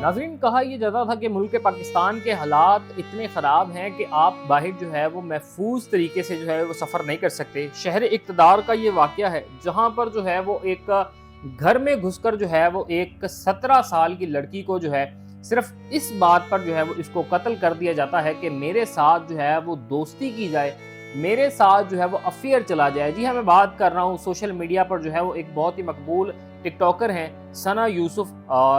नाज़रीन, कहा यह जाता था कि मुल्क पाकिस्तान के हालात इतने ख़राब हैं कि आप बाहर जो है वो महफूज तरीके से जो है वो सफ़र नहीं कर सकते। शहर इक़्तिदार का ये वाक़या है जहाँ पर जो है वो एक घर में घुसकर जो है वो एक 17 साल की लड़की को जो है सिर्फ इस बात पर जो है वो इसको कत्ल कर दिया जाता है कि मेरे साथ जो है वो दोस्ती की जाए, मेरे साथ जो है वो अफेयर चला जाए। जी हाँ, मैं बात कर रहा हूँ सोशल मीडिया पर जो है वो एक बहुत ही मकबूल टिकटॉकर हैं सना यूसुफ।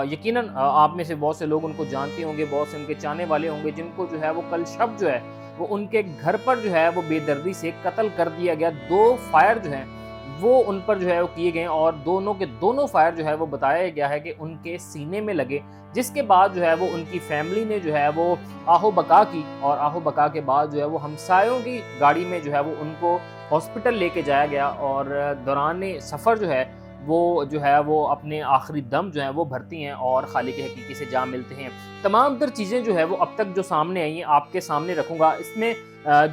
यकीनन आप में से बहुत से लोग उनको जानते होंगे, बहुत से उनके चाहने वाले होंगे जिनको जो है वो कल शब जो है वो उनके घर पर जो है वो बेदर्दी से कत्ल कर दिया गया। 2 फायर जो हैं वो उन पर जो है वो किए गए और दोनों के दोनों फायर जो है वो बताया गया है कि उनके सीने में लगे, जिसके बाद जो है वो उनकी फैमिली ने जो है वो आहो बका की और आहो बका के बाद जो है वो हमसायों की गाड़ी में जो है वो उनको हॉस्पिटल लेके जाया गया और दौरान सफ़र जो है वो अपने आखिरी दम जो है वो भरती हैं और खालिक हकीकी से जा मिलते हैं। तमाम तर चीज़ें जो है वो अब तक जो सामने आई हैं आपके सामने रखूँगा। इसमें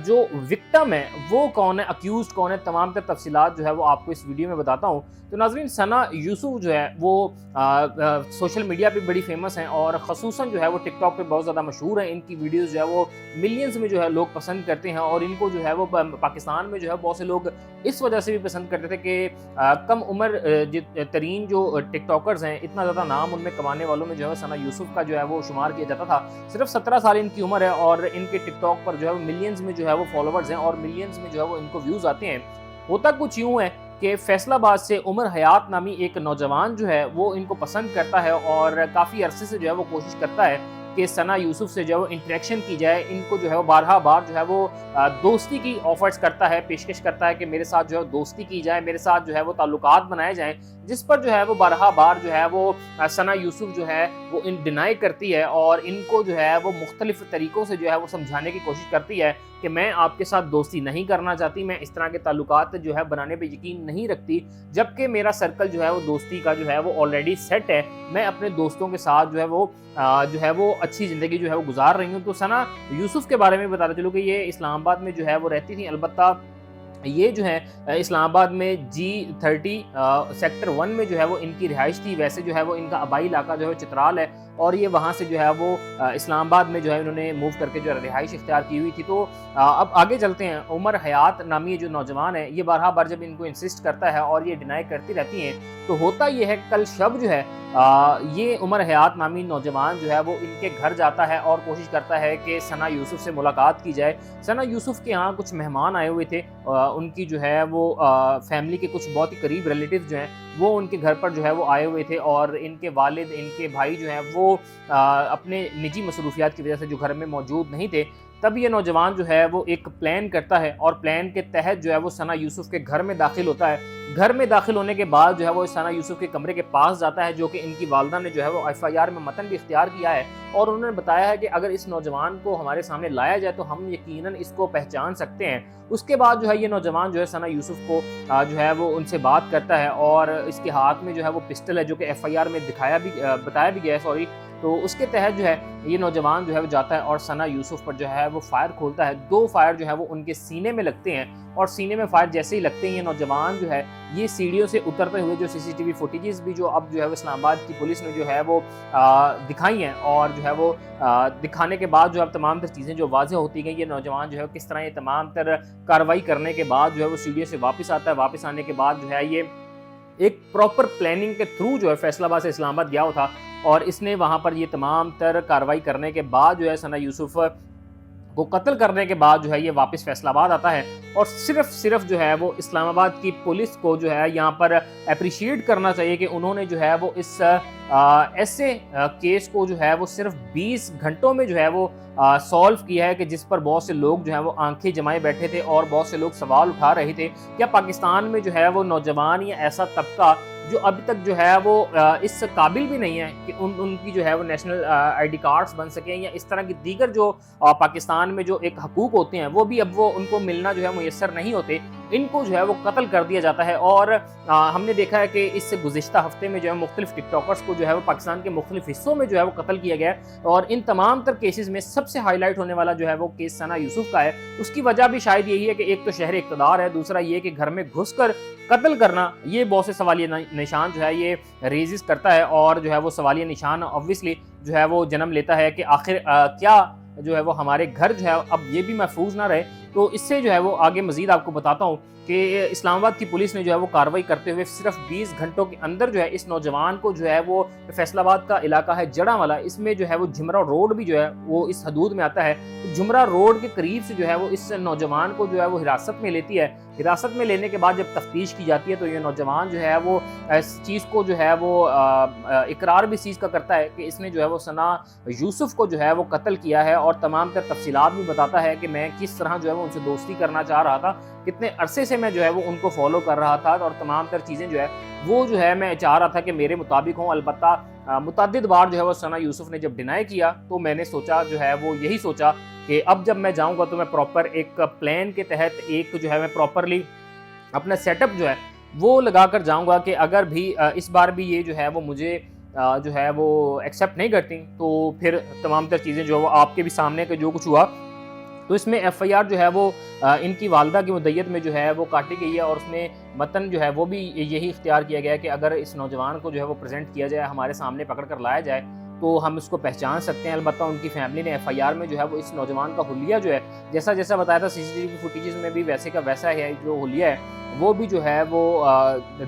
जो विक्टिम है वो कौन है, अक्यूज़्ड कौन है, तमाम तर तफसीलात जो है वो आपको इस वीडियो में बताता हूँ। तो नाज़रीन, सना यूसुफ जो है वो सोशल मीडिया पे बड़ी फेमस हैं और ख़ुसूसन जो है वो टिकटॉक पे बहुत ज़्यादा मशहूर हैं। इनकी वीडियोज़ जो है वो मिलियंस में जो है लोग पसंद करते हैं और इनको जो है वो पाकिस्तान में जो है बहुत से लोग इस वजह से भी पसंद करते थे कि कम उम्र तरीन जो टिकटॉकर्स हैं, इतना ज़्यादा नाम उनमें कमाने वालों में जो है सना यूसुफ का जो है वो शुमार किया जाता था। सिर्फ 17 साल इनकी उम्र है और इनके टिकटॉक पर जो है वो मिलियंस में जो है वो फॉलोवर्स हैं और मिलियंस में जो है वो इनको व्यूज़ आते हैं। होता कुछ यूँ है कि फैसलाबाद से उमर हयात नामी एक नौजवान जो है वो इनको पसंद करता है और काफ़ी अरसे से जो है वो कोशिश करता है कि सना यूसुफ से जो है वो इंटरेक्शन की जाए। इनको जो है वो बारहा बार जो है वो दोस्ती की ऑफर्स करता है, पेशकश करता है कि मेरे साथ जो है दोस्ती की जाए, मेरे साथ जो है वो ताल्लुकात बनाए जाएँ, जिस पर जो है वो बारहा बार जो है वो सना यूसुफ जो है वो डिनाई करती है और इनको जो है वो मुख्तलिफ तरीक़ों से जो है वो समझाने की कोशिश करती है कि मैं आपके साथ दोस्ती नहीं करना चाहती, मैं इस तरह के ताल्लुकात जो है बनाने पे यकीन नहीं रखती, जबकि मेरा सर्कल जो है वो दोस्ती का जो है वो ऑलरेडी सेट है। मैं अपने दोस्तों के साथ जो है वो अच्छी ज़िंदगी जो है वो गुजार रही हूँ। तो सना यूसुफ के बारे में बताते चलूँ कि ये इस्लामाबाद में जो है वो रहती थी। अलबत्ता ये जो है इस्लामाबाद में G30 सेक्टर 1 में जो है वो इनकी रिहाइश थी। वैसे जो है वो इनका आबाई इलाका जो है चित्राल है और ये वहाँ से जो है वो इस्लामाबाद में जो है इन्होंने मूव करके जो रिहाइश इख्तियार की हुई थी। तो अब आगे चलते हैं। उमर हयात नामी जो नौजवान है ये बारहा बार जब इनको इंसिस्ट करता है और ये डिनाई करती रहती हैं, तो होता ये है कल शब जो है ये उमर हयात नामी नौजवान जो है वो इनके घर जाता है और कोशिश करता है कि सना यूसुफ से मुलाकात की जाए। सना यूसुफ के यहाँ कुछ मेहमान आए हुए थे, उनकी जो है वो फैमिली के कुछ बहुत ही करीब रिलेटिव जो हैं वो उनके घर पर जो है वो आए हुए थे और इनके वालिद, इनके भाई जो हैं वो अपने निजी मसरूफियात की वजह से जो घर में मौजूद नहीं थे। तब ये नौजवान जो है वो एक प्लान करता है और प्लान के तहत जो है वो सना यूसुफ के घर में दाखिल होता है। घर में दाखिल होने के बाद जो है वो सना यूसुफ के कमरे के पास जाता है, जो कि इनकी वालदा ने जो है वो FIR में मतन भी इख्तियार किया है और उन्होंने बताया है कि अगर इस नौजवान को हमारे सामने लाया जाए तो हम यकीनन इसको पहचान सकते हैं। उसके बाद जो है ये नौजवान जो है सना यूसुफ को जो है वो उनसे बात करता है और इसके हाथ में जो है वो पिस्टल है, जो कि FIR में बताया भी गया है, सॉरी। तो उसके तहत जो है ये नौजवान जो है वो जाता है और सना यूसुफ पर जो है वो फायर खोलता है। 2 फायर जो है वो उनके सीने में लगते हैं और सीने में फायर जैसे ही लगते हैं ये नौजवान जो है ये सीढ़ियों से उतरते हुए, जो CCTV फुटेजेस भी जो अब जो है वो इस्लामाबाद की पुलिस ने जो है वो दिखाई हैं और जो है वो दिखाने के बाद जो अब तमाम तर चीज़ें जो वाज़ेह होती गई, ये नौजवान जो है किस तरह ये तमाम तर कार्रवाई करने के बाद जो है वो सीढ़ियों से वापस आता है। वापस आने के बाद जो है ये एक प्रॉपर प्लानिंग के थ्रू जो है फैसलाबाद से इस्लामाबाद गया था और इसने वहाँ पर ये तमाम तर कार्रवाई करने के बाद जो है सना यूसुफ को कत्ल करने के बाद जो है ये वापस फैसलाबाद आता है और सिर्फ जो है वो इस्लामाबाद की पुलिस को जो है यहाँ पर अप्रिशिएट करना चाहिए कि उन्होंने जो है वो इस ऐसे केस को जो है वो सिर्फ 20 घंटों में जो है वो सॉल्व किया है कि जिस पर बहुत से लोग जो है वो आंखें जमाए बैठे थे और बहुत से लोग सवाल उठा रहे थे क्या पाकिस्तान में जो है वो नौजवान या ऐसा तबका जो अभी तक जो है वो इस काबिल भी नहीं है कि उनकी जो है वो नेशनल ID कार्ड्स बन सकें या इस तरह की दीगर जो पाकिस्तान में जो एक हकूक़ होते हैं वो भी अब वो उनको मिलना जो है मुयस्सर नहीं होते। इनको जो है वो कत्ल कर दिया जाता है और हमने देखा है कि इस गुज़िश्ता हफ्ते में जो है मुख्तलिफ टिकटॉकर्स को जो है वो पाकिस्तान के मुख्तलिफ हिस्सों में जो है वो कत्ल किया गया है और इन तमाम तर केसेस में सबसे हाईलाइट होने वाला जो है वो केस सना यूसुफ का है। उसकी वजह भी शायद यही है कि एक तो शहर इक़्तिदार है, दूसरा ये कि घर में घुस कर قتل کرنا یہ بہت سے سوالیہ نشان جو ہے یہ ریزز کرتا ہے، اور جو ہے وہ سوالیہ نشان obviously جو ہے وہ جنم لیتا ہے کہ آخر کیا جو ہے وہ ہمارے گھر جو ہے اب یہ بھی محفوظ نہ رہے۔ تو اس سے جو ہے وہ آگے مزید آپ کو بتاتا ہوں کہ اسلام آباد کی پولیس نے جو ہے وہ کارروائی کرتے ہوئے صرف 20 گھنٹوں کے اندر جو ہے اس نوجوان کو جو ہے وہ فیصل آباد کا علاقہ ہے جڑاں والا، اس میں جو ہے وہ جھمرا روڈ بھی جو ہے وہ اس حدود میں آتا ہے، جھمرا روڈ کے قریب سے جو ہے وہ اس نوجوان کو جو ہے وہ حراست میں لیتی ہے۔ حراست میں لینے کے بعد جب تفتیش کی جاتی ہے تو یہ نوجوان جو ہے وہ اس چیز کو جو ہے وہ اقرار بھی اس چیز کا کرتا ہے کہ اس نے جو ہے وہ ثنا یوسف کو جو ہے وہ قتل کیا ہے، اور تمام تر تفصیلات بھی بتاتا ہے کہ میں کس طرح جو ہے وہ ان سے دوستی کرنا چاہ رہا تھا، کتنے عرصے سے میں جو ہے وہ ان کو فالو کر رہا تھا، اور تمام تر چیزیں جو ہے وہ جو ہے میں چاہ رہا تھا کہ میرے مطابق ہوں۔ البتہ متعدد بار جو ہے وہ ثنا یوسف نے جب ڈینائی کیا تو میں نے سوچا جو ہے وہ یہی سوچا کہ اب جب میں جاؤں گا تو میں پراپر ایک پلان کے تحت ایک جو ہے میں پراپرلی اپنا سیٹ اپ جو ہے وہ لگا کر جاؤں گا کہ اگر بھی اس بار بھی یہ جو ہے وہ مجھے جو ہے وہ ایکسیپٹ نہیں کرتی تو پھر تمام تر چیزیں جو ہے وہ آپ کے بھی سامنے کہ جو کچھ ہوا، تو اس میں ایف آئی آر جو ہے وہ ان کی والدہ کی مدعیت میں جو ہے وہ کاٹی گئی ہے، اور اس میں متن جو ہے وہ بھی یہی اختیار کیا گیا ہے کہ اگر اس نوجوان کو جو ہے وہ پریزنٹ کیا جائے، ہمارے سامنے پکڑ کر لایا جائے تو ہم اس کو پہچان سکتے ہیں۔ البتہ ان کی فیملی نے ایف آئی آر میں جو ہے وہ اس نوجوان کا حلیہ جو ہے جیسا جیسا بتایا تھا سی سی ٹی وی فوٹیجز میں بھی ویسے کا ویسا ہے، جو حلیہ ہے وہ بھی جو ہے وہ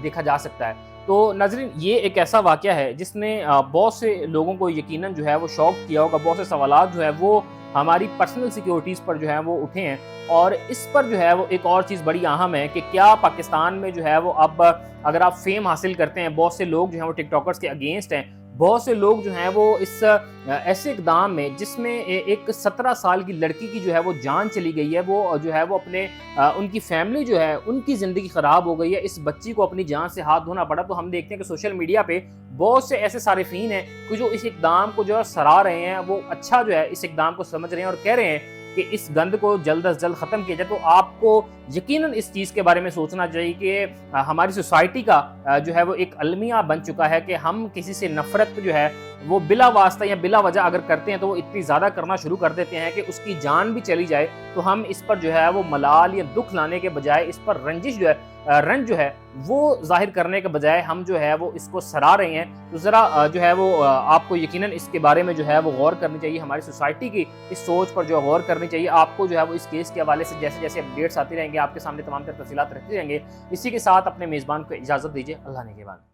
دیکھا جا سکتا ہے۔ تو ناظرین یہ ایک ایسا واقعہ ہے جس نے بہت سے لوگوں کو یقیناً جو ہے وہ شوق کیا ہوگا، بہت سے سوالات جو ہے وہ ہماری پرسنل سیکیورٹیز پر جو ہے وہ اٹھے ہیں، اور اس پر جو ہے وہ ایک اور چیز بڑی اہم ہے کہ کیا پاکستان میں جو ہے وہ اب اگر آپ فیم حاصل کرتے ہیں، بہت سے لوگ جو ہیں وہ ٹک ٹاکرز کے اگینسٹ ہیں، بہت سے لوگ جو ہیں وہ اس ایسے اقدام میں جس میں ایک 17 سال کی لڑکی کی جو ہے وہ جان چلی گئی ہے، وہ جو ہے وہ اپنے ان کی فیملی جو ہے ان کی زندگی خراب ہو گئی ہے، اس بچی کو اپنی جان سے ہاتھ دھونا پڑا، تو ہم دیکھتے ہیں کہ سوشل میڈیا پہ بہت سے ایسے صارفین ہیں کہ جو اس اقدام کو جو ہے سراہ رہے ہیں، وہ اچھا جو ہے اس اقدام کو سمجھ رہے ہیں اور کہہ رہے ہیں کہ اس گند کو جلد از جلد ختم کیا جائے۔ تو آپ کو یقیناً اس چیز کے بارے میں سوچنا چاہیے کہ ہماری سوسائٹی کا جو ہے وہ ایک المیہ بن چکا ہے کہ ہم کسی سے نفرت جو ہے وہ بلا واسطہ یا بلا وجہ اگر کرتے ہیں تو وہ اتنی زیادہ کرنا شروع کر دیتے ہیں کہ اس کی جان بھی چلی جائے، تو ہم اس پر جو ہے وہ ملال یا دکھ لانے کے بجائے اس پر رنجش جو ہے رنج جو ہے وہ ظاہر کرنے کے بجائے ہم جو ہے وہ اس کو سراہ رہے ہیں۔ تو ذرا جو ہے وہ آپ کو یقیناً اس کے بارے میں جو ہے وہ غور کرنی چاہیے، ہماری سوسائٹی کی اس سوچ پر جو ہے غور کرنی چاہیے۔ آپ کو جو ہے وہ اس کیس کے حوالے سے جیسے جیسے اپڈیٹس آتی رہیں گے آپ کے سامنے تمام تر تفصیلات رکھتے رہیں گے۔ اسی کے ساتھ اپنے میزبان کو اجازت دیجیے، اللہ نے کے بعد۔